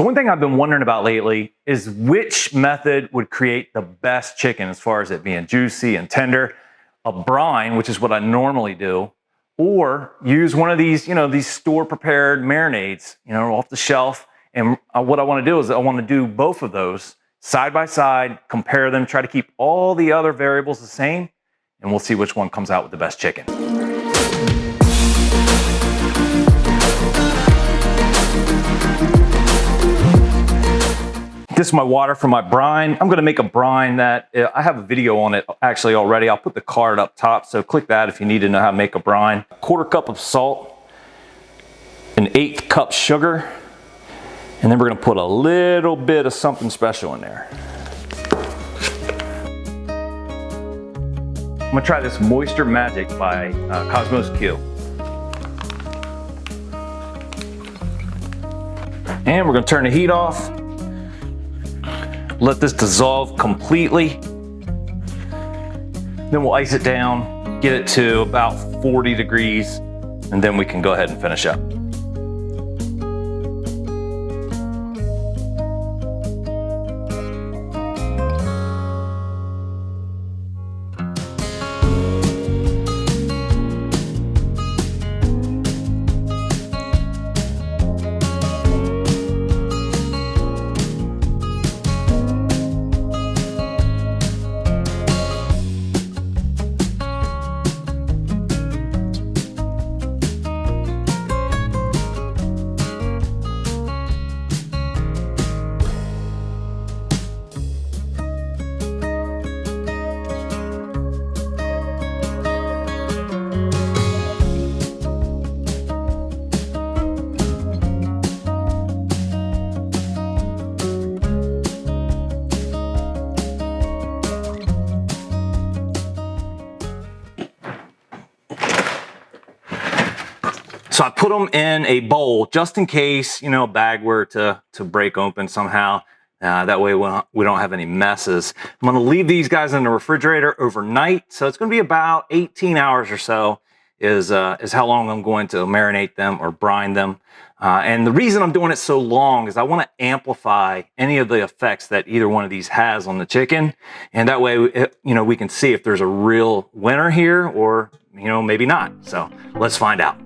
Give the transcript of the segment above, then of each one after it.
So one thing I've been wondering about lately is which method would create the best chicken as far as it being juicy and tender. A brine, which is what I normally do, or use one of these, these store prepared marinades, off the shelf. And what I want to do is I want to do both of those side by side, compare them, try to keep all the other variables the same, and we'll see which one comes out with the best chicken. This is my water for my brine. I'm gonna make a brine that, I have a video on it actually already. I'll put the card up top, so click that if you need to know how to make a brine. 1/4 cup of salt, an 1/8 cup sugar, and then we're gonna put a little bit of something special in there. I'm gonna try this Moisture Magic by Cosmos Q. And we're gonna turn the heat off. Let this dissolve completely. Then we'll ice it down, get it to about 40 degrees, and then we can go ahead and finish up. So I put them in a bowl just in case, a bag were to break open somehow. That way we don't have any messes. I'm gonna leave these guys in the refrigerator overnight. So it's gonna be about 18 hours or so is how long I'm going to marinate them or brine them. And the reason I'm doing it so long is I wanna amplify any of the effects that either one of these has on the chicken. And that way, we can see if there's a real winner here or, maybe not. So let's find out.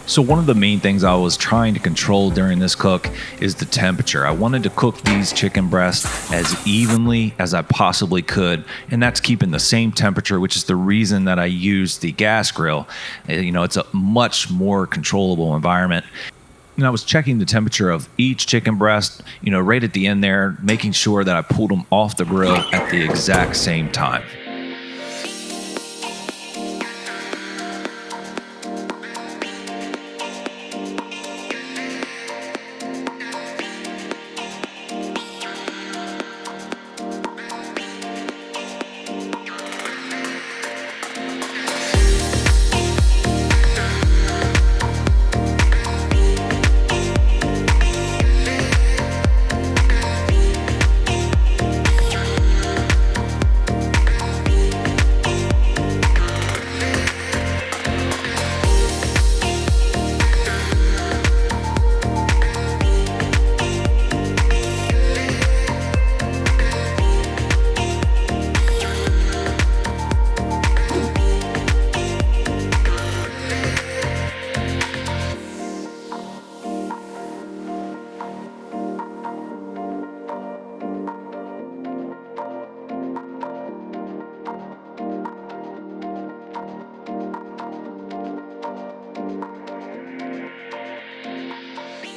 So one of the main things I was trying to control during this cook is the temperature. I wanted to cook these chicken breasts as evenly as I possibly could, and that's keeping the same temperature, which is the reason that I use the gas grill. It's a much more controllable environment. And I was checking the temperature of each chicken breast, right at the end there, making sure that I pulled them off the grill at the exact same time.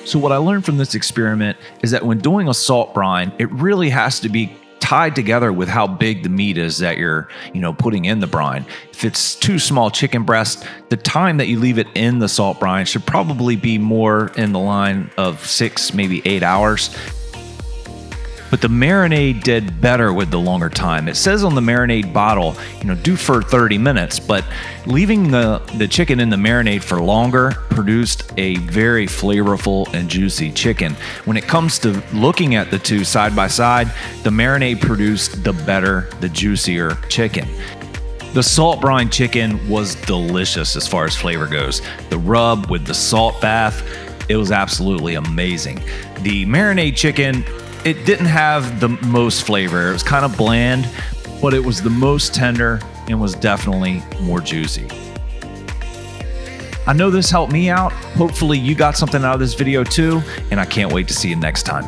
So what I learned from this experiment is that when doing a salt brine, it really has to be tied together with how big the meat is that you're, putting in the brine. If it's two small chicken breasts, the time that you leave it in the salt brine should probably be more in the line of 6, maybe 8 hours. But the marinade did better with the longer time. It says on the marinade bottle, do for 30 minutes, but leaving the chicken in the marinade for longer produced a very flavorful and juicy chicken. When it comes to looking at the two side by side, the marinade produced the juicier chicken. The salt brine chicken was delicious as far as flavor goes. The rub with the salt bath, it was absolutely amazing. The marinade chicken, it didn't have the most flavor. It was kind of bland, but it was the most tender and was definitely more juicy. I know this helped me out. Hopefully you got something out of this video too, and I can't wait to see you next time.